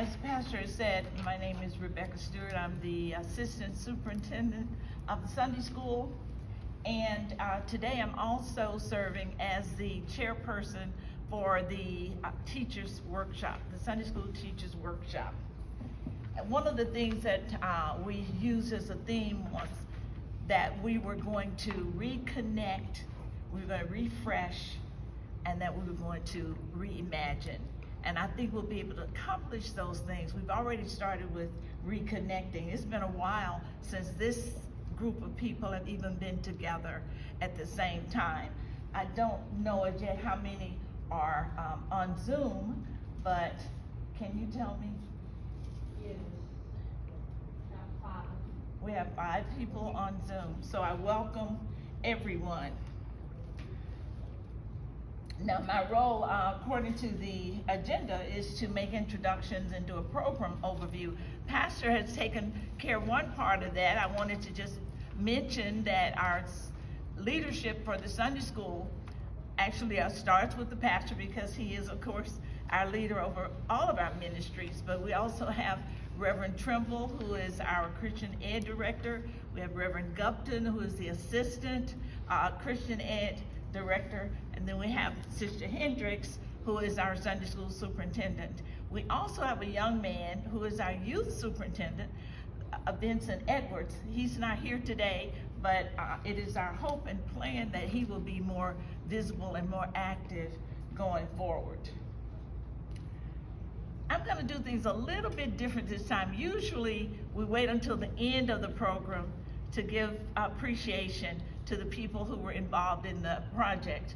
As Pastor has said, my name is Rebecca Stewart. I'm the Assistant Superintendent of the Sunday School. And today I'm also serving as the chairperson for the Teachers Workshop, the Sunday School Teachers Workshop. And one of the things that we used as a theme was that we were going to reconnect, we were going to refresh, and that we were going to reimagine. And I think we'll be able to accomplish those things. We've already started with reconnecting. It's been a while since this group of people have even been together at the same time. I don't know as yet how many are on Zoom, but can you tell me? Yes, got 5. We have 5 people on Zoom, so I welcome everyone. Now, my role, according to the agenda, is to make introductions and do a program overview. Pastor has taken care of one part of that. I wanted to just mention that our leadership for the Sunday school actually starts with the pastor, because he is, of course, our leader over all of our ministries. But we also have Reverend Trimble, who is our Christian Ed director. We have Reverend Gupton, who is the assistant Christian Ed director, and then we have Sister Hendricks, who is our Sunday school superintendent. We also have a young man who is our youth superintendent, Vincent Edwards. He's not here today, but it is our hope and plan that he will be more visible and more active going forward. I'm going to do things a little bit different this time. Usually we wait until the end of the program to give appreciation to the people who were involved in the project.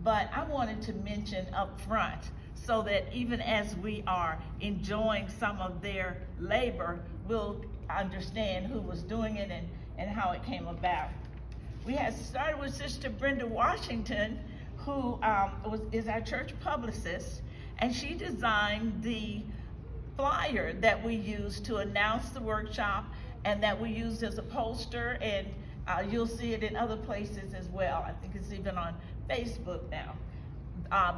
But I wanted to mention up front, so that even as we are enjoying some of their labor, we'll understand who was doing it and how it came about. We had started with Sister Brenda Washington, who is our church publicist, and she designed the flyer that we used to announce the workshop, and that we used as a poster, and you'll see it in other places as well. I think it's even on Facebook now.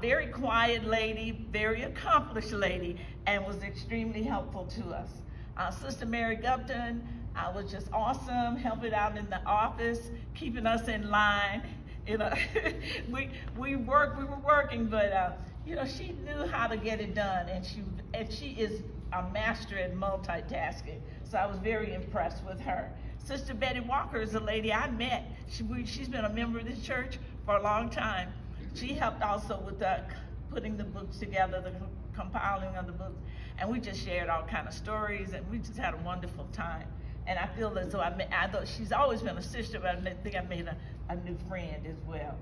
Very quiet lady, very accomplished lady, and was extremely helpful to us. Sister Mary Gupton was just awesome, helping out in the office, keeping us in line. You know, we were working, but you know, she knew how to get it done, and she is a master at multitasking. So I was very impressed with her. Sister Betty Walker is a lady I met. She's been a member of this church for a long time. She helped also with putting the books together, the compiling of the books, and we just shared all kind of stories, and we just had a wonderful time. And I feel as though I thought she's always been a sister, but I think I made a new friend as well.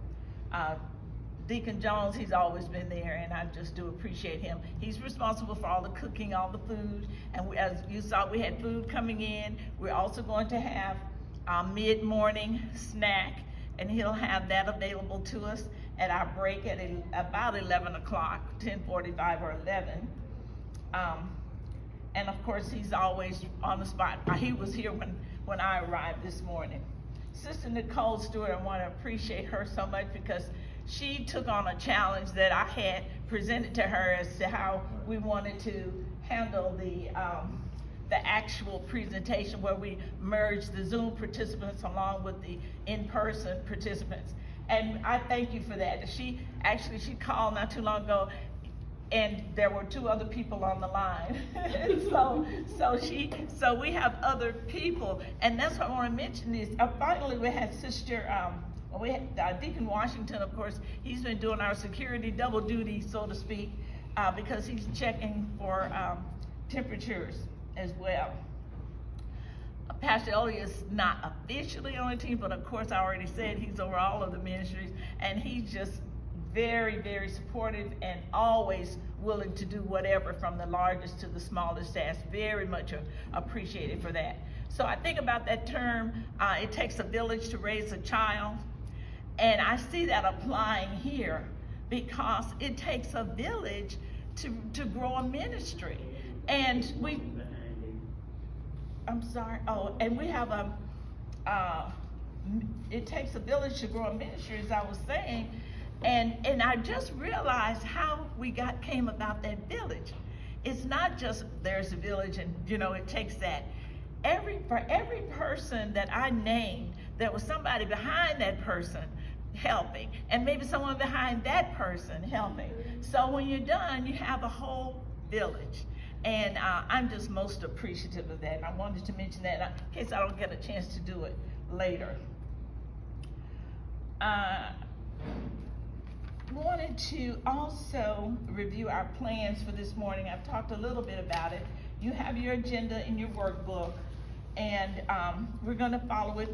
Deacon Jones, he's always been there, and I just do appreciate him. He's responsible for all the cooking, all the food, and as you saw, we had food coming in. We're also going to have a mid-morning snack, and he'll have that available to us at our break at about 11 o'clock, 10:45 or 11. And of course, he's always on the spot. He was here when I arrived this morning. Sister Nicole Stewart, I want to appreciate her so much, because she took on a challenge that I had presented to her as to how we wanted to handle the actual presentation, where we merged the Zoom participants along with the in-person participants. And I thank you for that. She called not too long ago, and there were 2 other people on the line. so we have other people, and that's what I want to mention is finally we had Sister we had Deacon Washington. Of course, he's been doing our security double duty, so to speak, because he's checking for temperatures as well. Pastor Elliott is not officially on the team, but of course I already said he's over all of the ministries, and he's just very, very supportive and always willing to do whatever, from the largest to the smallest task. Very much appreciated for that. So I think about that term, it takes a village to raise a child, and I see that applying here, because it takes a village to grow a ministry. And and we have it takes a village to grow a ministry, as I was saying, and I just realized how we came about that village. it's not just there's a village and, it takes that. For every person that I named, there was somebody behind that person helping, and maybe someone behind that person helping. So when you're done, you have a whole village. And I'm just most appreciative of that. And I wanted to mention that in case I don't get a chance to do it later. Wanted to also review our plans for this morning. I've talked a little bit about it. You have your agenda in your workbook, and we're going to follow it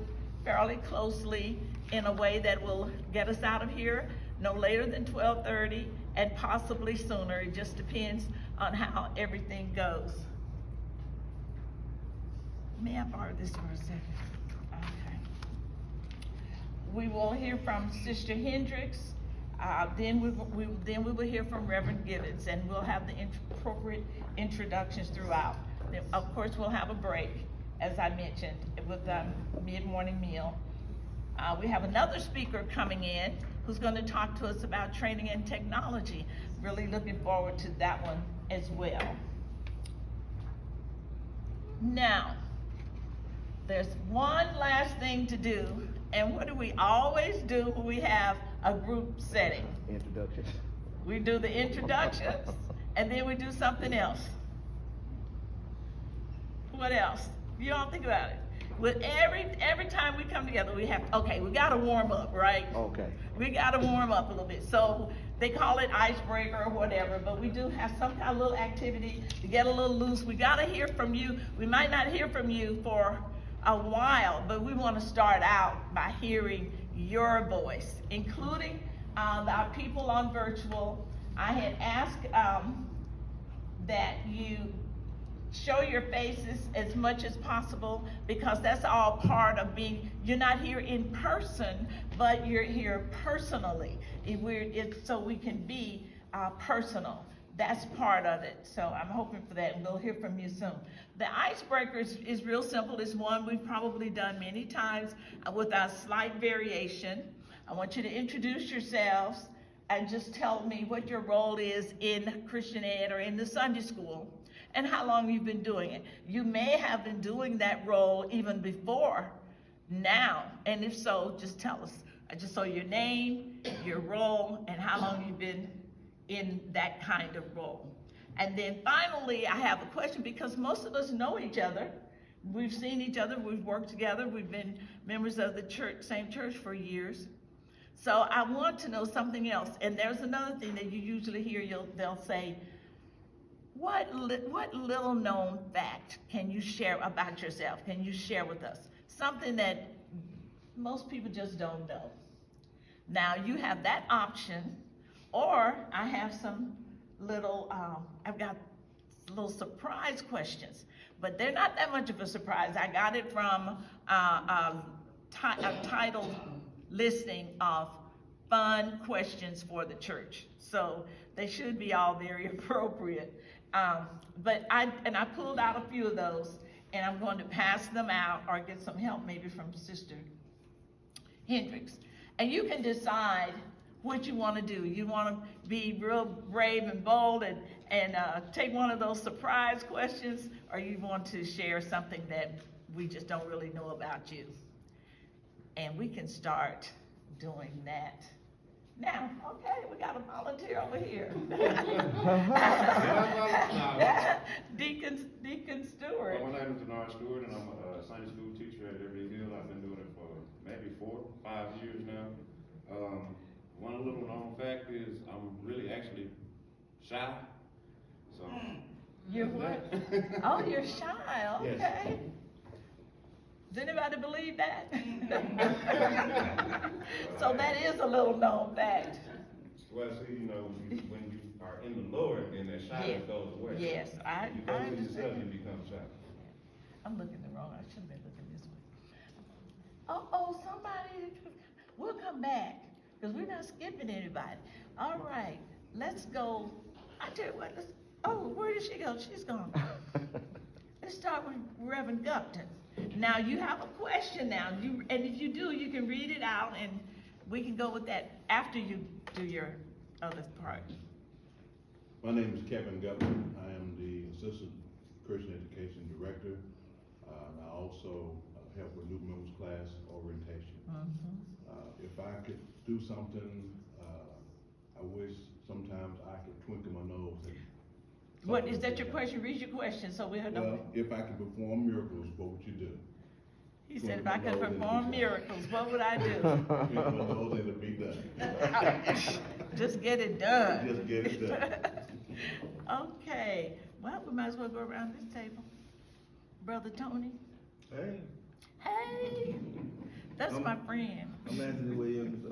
fairly closely in a way that will get us out of here no later than 12:30 and possibly sooner. It just depends on how everything goes. May I borrow this for a second? Okay. We will hear from Sister Hendricks. Then we will hear from Reverend Gibbons, and we'll have the appropriate introductions throughout. Then, of course, we'll have a break, as I mentioned, with the mid-morning meal. We have another speaker coming in who's going to talk to us about training and technology. Really looking forward to that one as well. Now, there's one last thing to do, and what do we always do when we have a group setting? Introductions. We do the introductions, and then we do something else. What else? You don't think about it. With every time we come together, we gotta warm up, right? Okay. We gotta warm up a little bit. So they call it icebreaker or whatever, but we do have some kind of little activity to get a little loose. We gotta hear from you. We might not hear from you for a while, but we want to start out by hearing your voice, including our people on virtual. I had asked that you show your faces as much as possible, because that's all part of you're not here in person, but you're here personally. So we can be personal. That's part of it. So I'm hoping for that, and we'll hear from you soon. The Icebreakers is real simple. It's one we've probably done many times with a slight variation. I want you to introduce yourselves and just tell me what your role is in Christian Ed or in the Sunday school, and how long you've been doing it. You may have been doing that role even before now, and if so, just tell us. Just so your name, your role, and how long you've been in that kind of role. And then finally, I have a question, because most of us know each other. We've seen each other, we've worked together, we've been members of the church, same church for years. So I want to know something else. And there's another thing that you usually hear, they'll say, what little known fact can you share about yourself? Can you share with us? Something that most people just don't know. Now you have that option, or I have some little, I've got little surprise questions, but they're not that much of a surprise. I got it from a titled listing of fun questions for the church. So they should be all very appropriate. But I pulled out a few of those, and I'm going to pass them out or get some help maybe from Sister Hendricks. And you can decide what you want to do. You want to be real brave and bold and take one of those surprise questions, or you want to share something that we just don't really know about you. And we can start doing that now. Okay, we got a volunteer over here. Deacon Stewart. My name is Stewart, and I'm a Sunday school teacher at Liberty Hill. I've been doing it for maybe 4 or 5 years now. One little known fact is I'm really actually shy. So You're what? Oh, you're shy, okay. Yes. Does anybody believe that? So that is a little known fact. Well, see, when you are in the Lord, then that shyness goes away. Yes, I You go to yourself, understand. you become shy. I'm looking the wrong, I should have been looking this way. Somebody, we'll come back, because we're not skipping anybody. All right, let's go. I tell you what, where did she go? She's gone. Let's start with Reverend Gupton. Now, you have a question now, and if you do, you can read it out, and we can go with that after you do your other part. My name is Kevin Governor. I am the Assistant Christian Education Director. I also help with new members class orientation. If I could do something, I wish sometimes I could twinkle my nose. What, is that your question? Read your question so we'll know. Well, if I could perform miracles, what would you do? He said if I could perform miracles, what would I do? Twinkle my nose and it'll be done. Just get it done. Just get it done. Okay, well, we might as well go around this table. Brother Tony? Hey, Hey, that's my friend. I'm Anthony Williams. I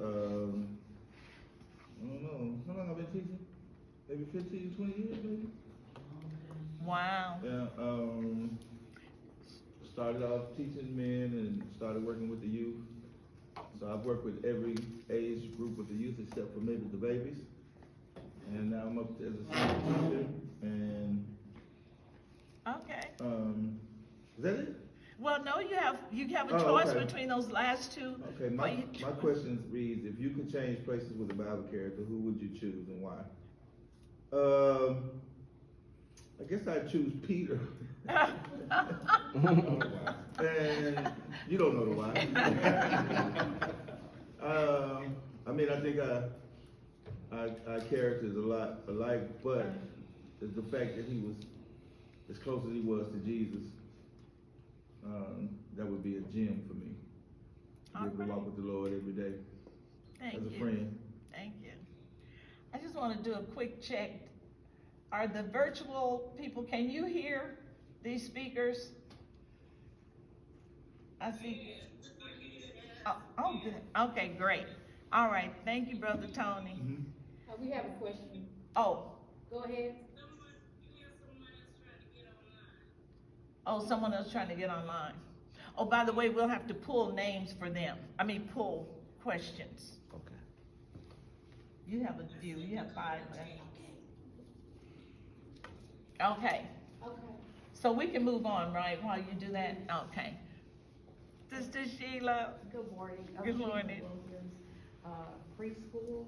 don't know, how long I've been teaching? Maybe 15, 20 years, maybe? Wow. Yeah, started off teaching men and started working with the youth. So I've worked with every age group with the youth except for maybe the babies. And now I'm up as a senior teacher and, Okay. is that it? Well, no, you have a Oh, choice okay. between those last two. Okay, But you- my question reads, if you could change places with a Bible character, who would you choose and why? I guess I'd choose Peter. And you don't know the why. I mean, I think our characters a lot alike, but it's the fact that he was as close as he was to Jesus. That would be a gem for me. Be able to walk with the Lord every day Thank as a you. friend. Thank you. I just want to do a quick check. Are the virtual people, can you hear these speakers? I see. Oh, good. Okay, great. All right, thank you, Brother Tony. We have a question. Oh, Go ahead. oh, someone else trying to get online. Oh, by the way, we'll have to pull names for them. Pull questions. Okay. You have a few, you have 5 left. Okay, Okay. so we can move on, right, while you do that? Okay. Sister Sheila, Good morning. I'm Good Sheila morning. Williams, preschool,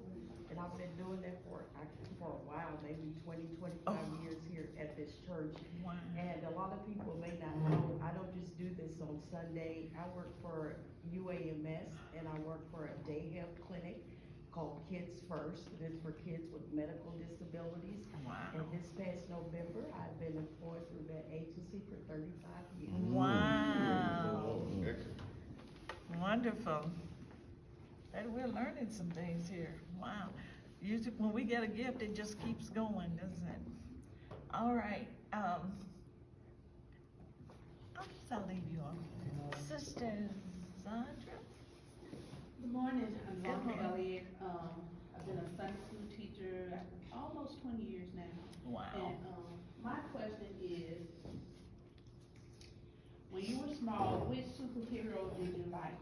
and I've been doing that for a while, maybe 20, 25 Oh. years here at this church. Wow. And a lot of people may not know, I don't just do this on Sunday. I work for UAMS, and I work for a day health clinic called Kids First. It is for kids with medical disabilities. Wow. And this past November, I've been employed through that agency for 35 years. Wow, Excellent. wonderful. And we're learning some things here, wow. Usually when we get a gift, it just keeps going, doesn't it? All right, I guess I'll leave you on. Sister Sandra? Good morning, I'm Good Zandra morning. Elliott. I've been a Sunday school teacher almost 20 years now. Wow. And, my question is, when you were small, which superhero did you like?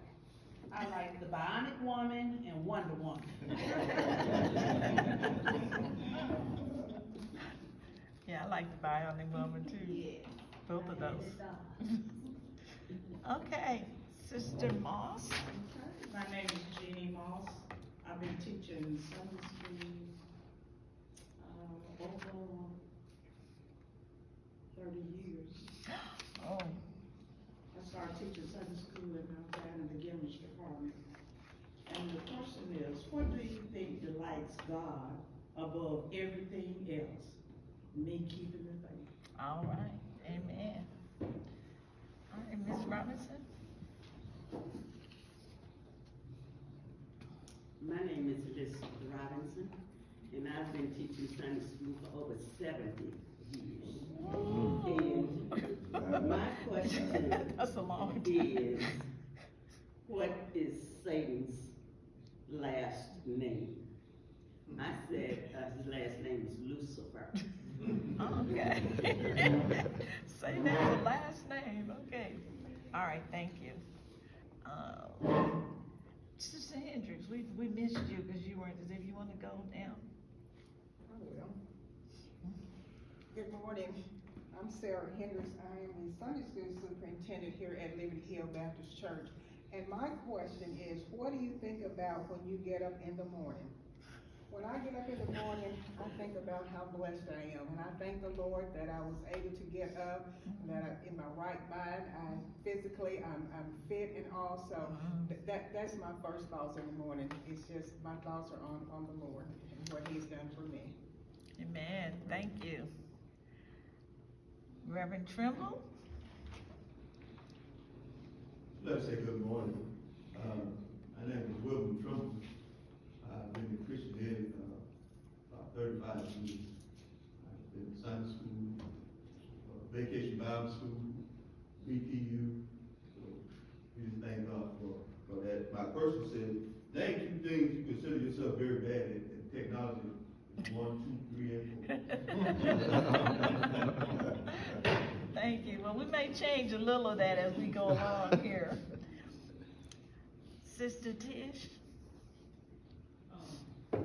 I like the Bionic Woman and Wonder Woman. Yeah, I like the Bionic Woman too. Yeah. Both of I had those. it done. Okay, Sister Moss? My name is Jeannie Moss. I've been teaching Sunday school, over 30 years. Oh, I started teaching Sunday school and I was in the beginners department. And the question is, what do you think delights God above everything else? Me keeping the faith. all right, amen. All right, Miss Robinson? My name is Elizabeth Robinson, and I've been teaching Sunday school for over 70 years. And my question That's a long time. is, what is Satan's last name? I said his last name is Lucifer. Okay. Say that's the last name, okay. All right, thank you. Sister Hendricks, we missed you because you weren't, if you want to go now. I will. Good morning. I'm Sarah Hendricks. I am a Sunday school superintendent here at Liberty Hill Baptist Church. And my question is, what do you think about when you get up in the morning? When I get up in the morning, I think about how blessed I am, and I thank the Lord that I was able to get up, that I'm in my right mind, physically, I'm fit and all, so that's my first thoughts in the morning. It's just, my thoughts are on the Lord and what He's done for me. Amen, thank you. Reverend Trimble? Let's say good morning. My name is William Trumbull. I've been in Christianity about 35 years. I've been in Sunday school, Vacation Bible School, BTU. So we just thank God for that. My person said, name 2 things you consider yourself very bad at technology. 1, 2, 3, and 4. Thank you. Well, we may change a little of that as we go along here. Sister Tish? My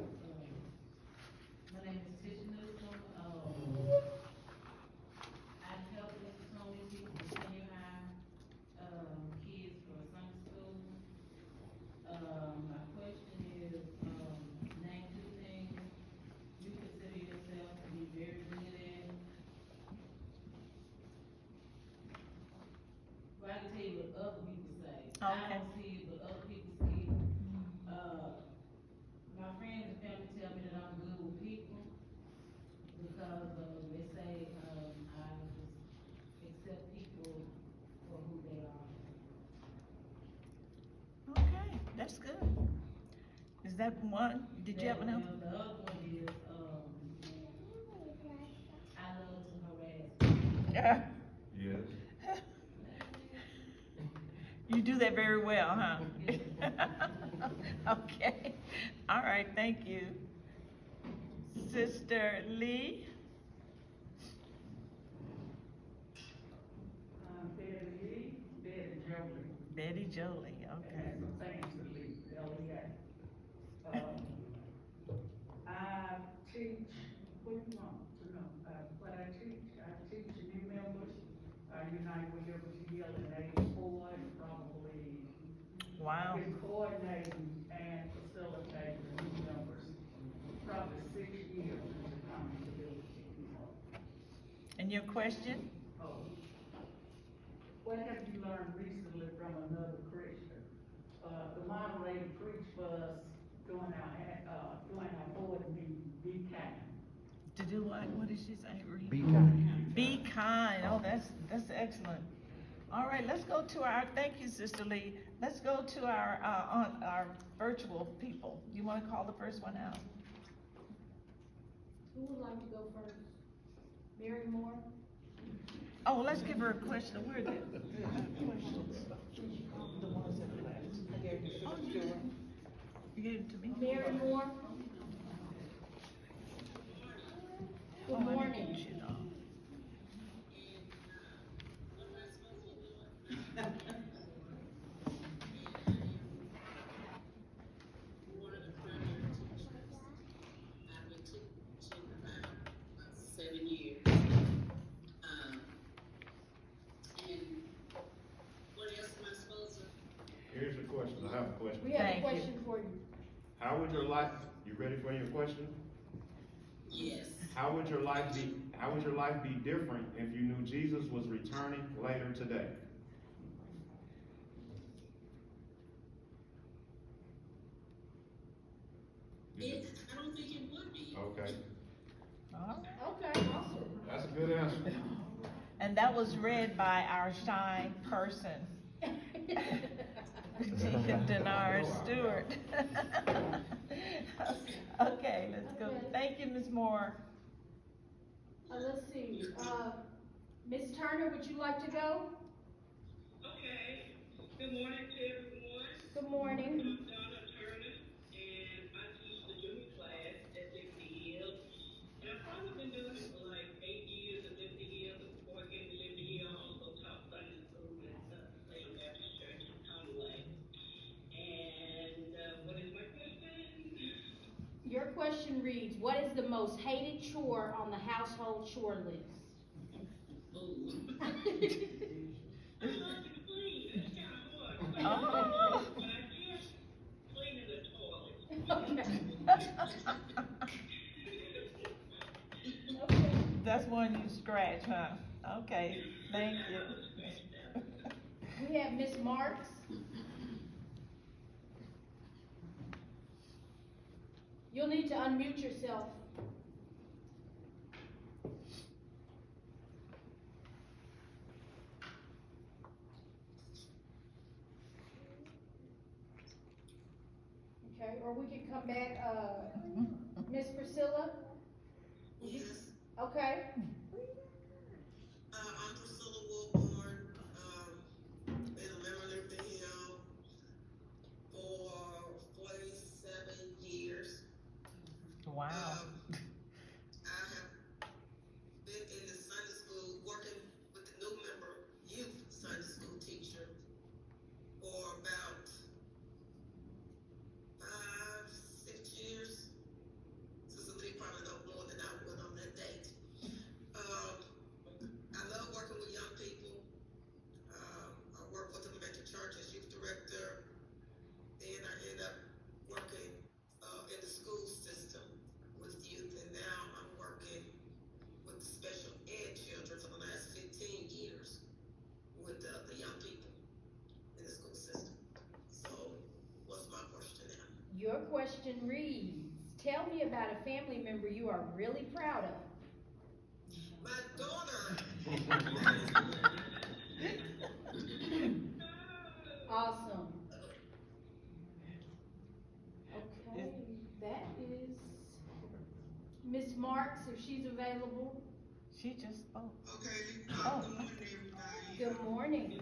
name is Tish Newsom. I help with so many people in senior high, kids for Sunday school. My question is, name 2 things you consider yourself to be very good at. Well, I can tell you what other people say. I Okay. don't see it, but other people see it. My friends and family tell me that I'm good with people because, they say, I just accept people for who they are. Okay, that's good. Is that one? Did you have another? The other one is, I love to harass. Yeah. Yes. You do that very well, huh? Okay, all right, thank you. Sister Lee? Betty Lee, Betty Jolie. Betty Jolie, okay. Thanks to Lee, L-E-A. I teach, what do you want to know? What I teach new members, Unite with Liberty Hill in '84, and probably Wow, been coordinating and facilitating the new members, probably 6 years into coming to Liberty Hill. and your question? Oh. What have you learned recently from another Christian? The moderator preached for us during our board meeting, be kind. To do what? What did she say? Be kind. Be kind. Oh, that's excellent. All right, let's go to our, thank you, Sister Lee. Let's go to our virtual people. You wanna call the first one out? Who would like to go first? Mary Moore? Oh, let's give her a question. Where are the questions? The ones that left. I gave it to Sister Stewart. You gave it to me? Mary Moore? Oh, Good I didn't morning. get you, no. One of the primary teachers I've been teaching about 7 years. And what else am I supposed to? Here's the question, I have a question. We have Thank a you. question for you. How would your life, you ready for your question? Yes. How would your life be different if you knew Jesus was returning later today? I don't think it would be. Okay, All right. Okay, awesome. that's a good answer. And that was read by our shy person, Denard Stewart. Okay, let's go. Okay. Thank you, Ms. Moore. Let's see, Ms. Turner, would you like to go? Okay, good morning to everyone. Good morning. I'm Donna Turner, and I teach the junior class at Liberty Hill. And I've probably been doing it for like 8 years at Liberty Hill. Before I came to Liberty Hill, I also taught Sunday school at Salem Baptist Church in Conway. And what is my question? Your question reads, what is the most hated chore on the household chore list? I love to clean, that's kind of hard. Oh. But I guess cleaning the toilet. Okay. much, huh? Okay, thank you. We have Miss Marks. You'll need to unmute yourself. Okay, or we can come back, Miss Priscilla? Yes. Okay, I'm Priscilla Wilborn, been a member of Liberty Hill for 47 years. Wow. I have been in the Sunday school, working with the new member youth Sunday school teacher for about 5, 6 years. Sister Lee probably know more than I would on that date. I love working with young people. I work with them at the church as youth director. Then I end up working in the school system with youth, and now I'm working with the special ed children for the last 15 years with the young people in the school system. So, what's my question now? your question reads, tell me about a family member you are really proud of. My daughter. Awesome. Okay, that is Miss Marks, if she's available. She just spoke. Okay. Oh. Good morning, everybody. Good morning.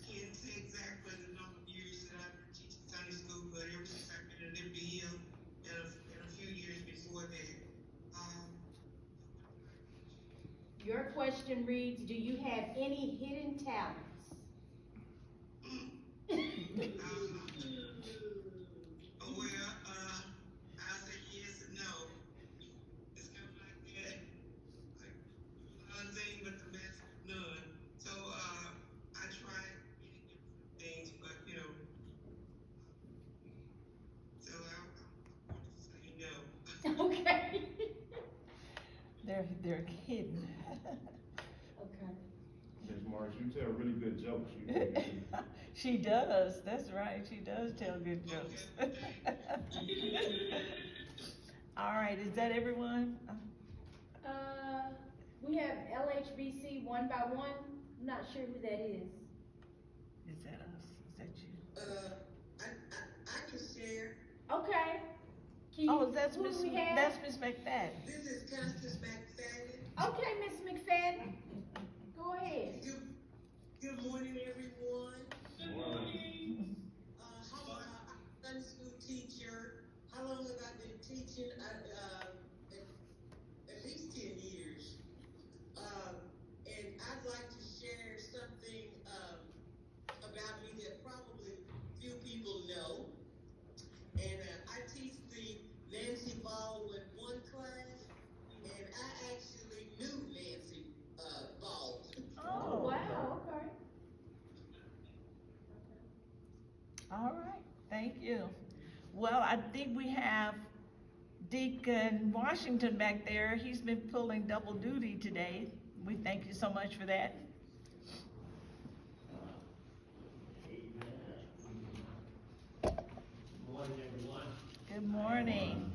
Can't say exactly the number of years that I've been teaching Sunday school, but ever since I've been at Liberty Hill, and a few years before that. Your question reads, do you have any hidden talents? I'll say yes and no. It's kind of like that, like one thing but the best of none. So, I try many different things, but so I'm going to say no. Okay. They're hidden. Okay. Ms. Marks, you tell really good jokes. You really do. She does, that's right, she does tell good jokes. All right, is that everyone? We have LHBC one by one. I'm not sure who that is. Is that us? Is that you? I can share. Okay. Can you, Oh, that's who Miss, do we have? that's Miss McFadden. This is Constance McFadden. Okay, Miss McFadden. Go ahead. Good morning, everyone. Good morning. I'm a Sunday school teacher. How long have I been teaching? At least 10 years. And I'd like to share something about me that probably few people know. And I teach the Nancy Baldwin 1 class, and I actually knew Nancy Baldwin. Oh, wow, okay. All right, thank you. Well, I think we have Deacon Washington back there. He's been pulling double duty today. We thank you so much for that. Good morning, everyone. Good morning.